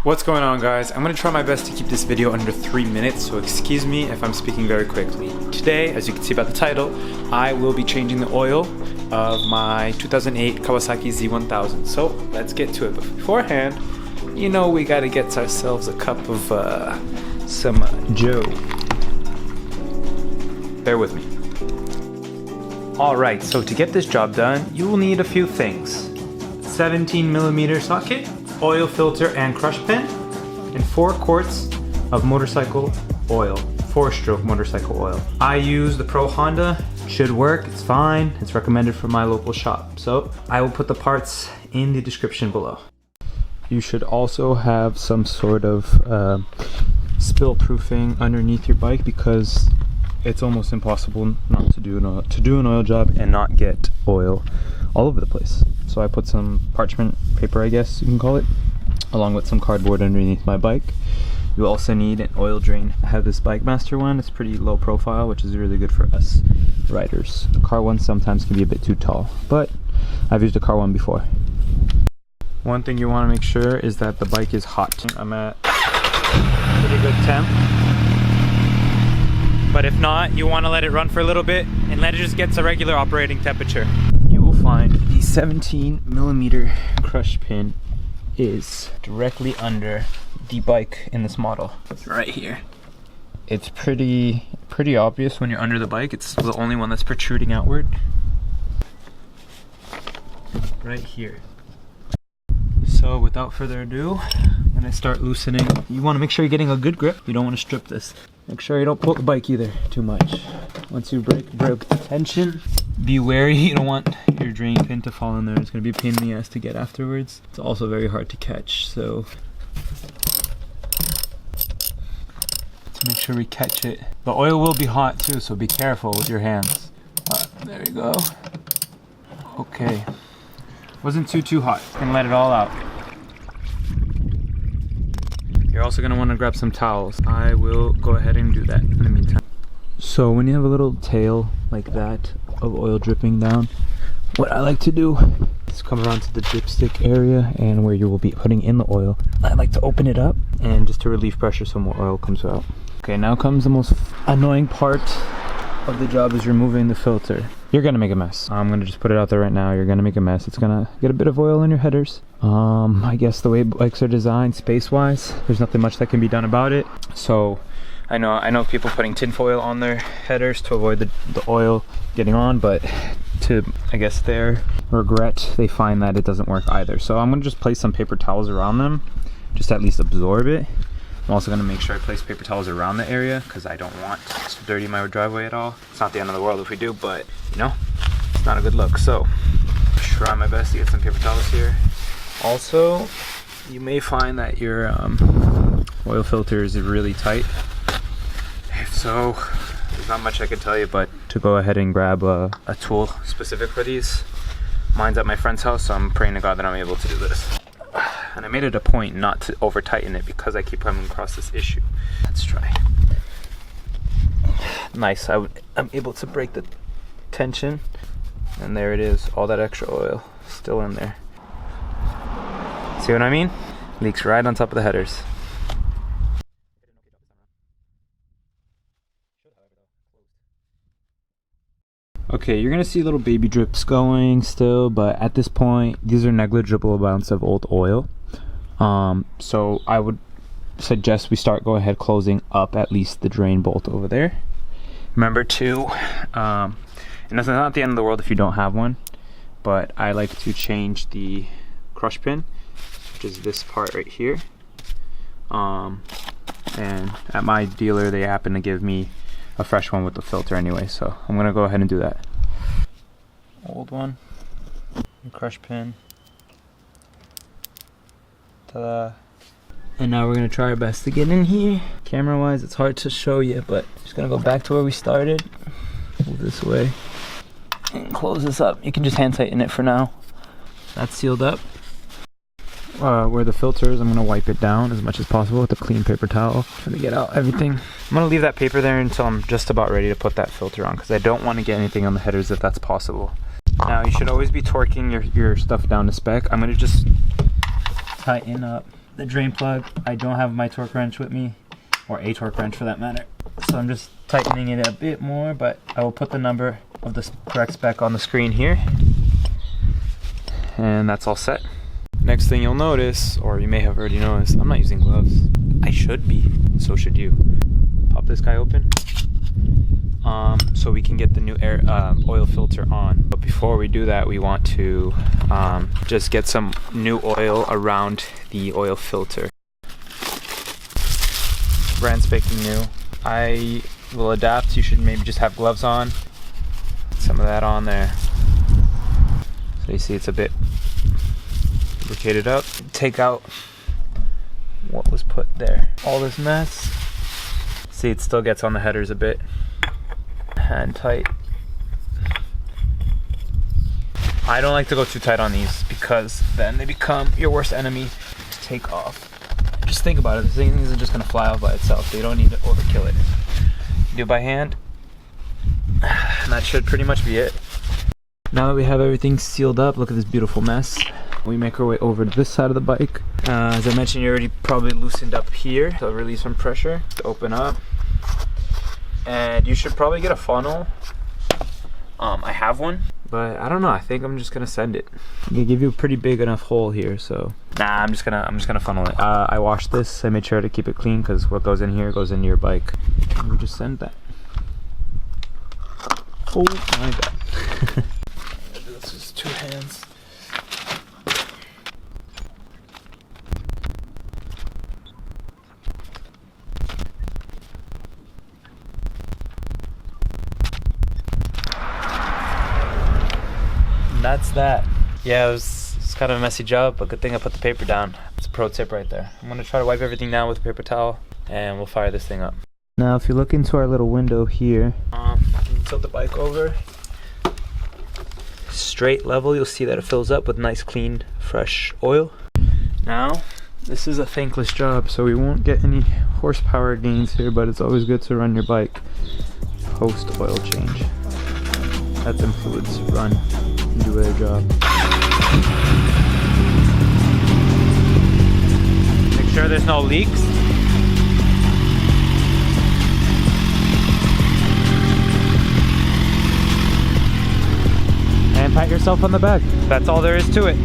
What's going on, guys? I'm gonna try my best to keep this video under 3 minutes, so excuse me if I'm speaking very quickly. Today, as you can see by the title, I will be changing the oil of my 2008 Kawasaki Z1000. So let's get to it. But beforehand, you know we gotta get ourselves a cup of some Joe. Bear with me. Alright, so to get this job done, you will need a few things. 17mm socket, oil filter and crush pin, and 4 quarts of motorcycle oil, 4-stroke motorcycle oil. I use the Pro Honda, should work, it's fine, it's recommended from my local shop. So I will put the parts in the description below. You should also have some sort of spill proofing underneath your bike because it's almost impossible not to do an oil job and not get oil all over the place. So I put some parchment paper, I guess you can call it, along with some cardboard underneath my bike. You also need an oil drain. I have this Bike Master one. It's pretty low profile, which is really good for us riders. The car one sometimes can be a bit too tall, but I've used a car one before. One thing you want to make sure is that the bike is hot. I'm at pretty good temp. But if not, you want to let it run for a little bit and let it just get to regular operating temperature. You will find the 17mm crush pin is directly under the bike in this model. It's right here. It's pretty obvious when you're under the bike. It's the only one that's protruding outward. Right here. So without further ado, I'm gonna start loosening. You want to make sure you're getting a good grip. You don't want to strip this. Make sure you don't pull the bike either too much. Once you broke the tension, be wary. You don't want your drain pin to fall in there. It's gonna be a pain in the ass to get afterwards. It's also very hard to catch, so let's make sure we catch it. The oil will be hot too, so be careful with your hands. There you go. Okay. Wasn't too hot. Gonna let it all out. You're also gonna want to grab some towels. I will go ahead and do that in the meantime. So when you have a little tail like that of oil dripping down, what I like to do is come around to the dipstick area and where you will be putting in the oil. I like to open it up and just to relieve pressure so more oil comes out. Okay, now comes the most annoying part of the job is removing the filter. You're gonna make a mess. I'm gonna just put it out there right now. You're gonna make a mess. It's gonna get a bit of oil in your headers. I guess the way bikes are designed space-wise, there's nothing much that can be done about it. So I know people putting tinfoil on their headers to avoid the oil getting on, but to, I guess, their regret, they find that it doesn't work either. So I'm gonna just place some paper towels around them, just to at least absorb it. I'm also gonna make sure I place paper towels around the area because I don't want to dirty my driveway at all. It's not the end of the world if we do, but you know, it's not a good look. So try my best to get some paper towels here. Also, you may find that your oil filter is really tight. If so, there's not much I can tell you but to go ahead and grab a tool specific for these. Mine's at my friend's house, so I'm praying to God that I'm able to do this. And I made it a point not to over tighten it because I keep coming across this issue. Let's try. Nice, I'm able to break the tension, and there it is, all that extra oil still in there. See what I mean? Leaks right on top of the headers. Okay, you're gonna see little baby drips going still, but at this point, these are negligible amounts of old oil. So I would suggest we go ahead closing up at least the drain bolt over there. Remember to, and it's not the end of the world if you don't have one, but I like to change the crush pin, which is this part right here. And at my dealer, they happen to give me a fresh one with the filter anyway, so I'm gonna go ahead and do that. Old one, crush pin. Ta-da. And now we're gonna try our best to get in here. Camera wise, it's hard to show you, but just gonna go back to where we started. Move this way and close this up. You can just hand tighten it for now. That's sealed up. Where the filter is, I'm gonna wipe it down as much as possible with a clean paper towel. Trying to get out everything. I'm gonna leave that paper there until I'm just about ready to put that filter on because I don't want to get anything on the headers if that's possible. Now you should always be torquing your stuff down to spec. I'm gonna just tighten up the drain plug. I don't have my torque wrench with me, or a torque wrench for that matter. So I'm just tightening it a bit more, but I will put the number of the correct spec on the screen here. And that's all set. Next thing you'll notice, or you may have already noticed, I'm not using gloves. I should be, so should you. Pop this guy open. So we can get the new air oil filter on. But before we do that, we want to just get some new oil around the oil filter. Brand spanking new. I will adapt. You should maybe just have gloves on. Some of that on there. So you see it's a bit lubricated up. Take out what was put there. All this mess. See, it still gets on the headers a bit. Hand tight. I don't like to go too tight on these because then they become your worst enemy to take off. Just think about it, this thing isn't just gonna fly off by itself, so you don't need to overkill it. You do it by hand, and that should pretty much be it. Now that we have everything sealed up, look at this beautiful mess. We make our way over to this side of the bike. As I mentioned, you already probably loosened up here, so release some pressure to open up. And you should probably get a funnel. I have one, but I don't know. I think I'm just gonna send it. I'm gonna give you a pretty big enough hole here, so nah. I'm just gonna funnel it. I washed this. I made sure to keep it clean because what goes in here goes into your bike. And we just send that. Oh my god! This is 2 hands. That's that. Yeah, it was kind of a messy job, but good thing I put the paper down. It's a pro tip right there. I'm gonna try to wipe everything down with a paper towel, and we'll fire this thing up. Now, if you look into our little window here, tilt the bike over, straight level, you'll see that it fills up with nice, clean, fresh oil. Now, this is a thankless job, so we won't get any horsepower gains here, but it's always good to run your bike post oil change. Let them fluids run and do their job. Make sure there's no leaks. And pat yourself on the back. That's all there is to it.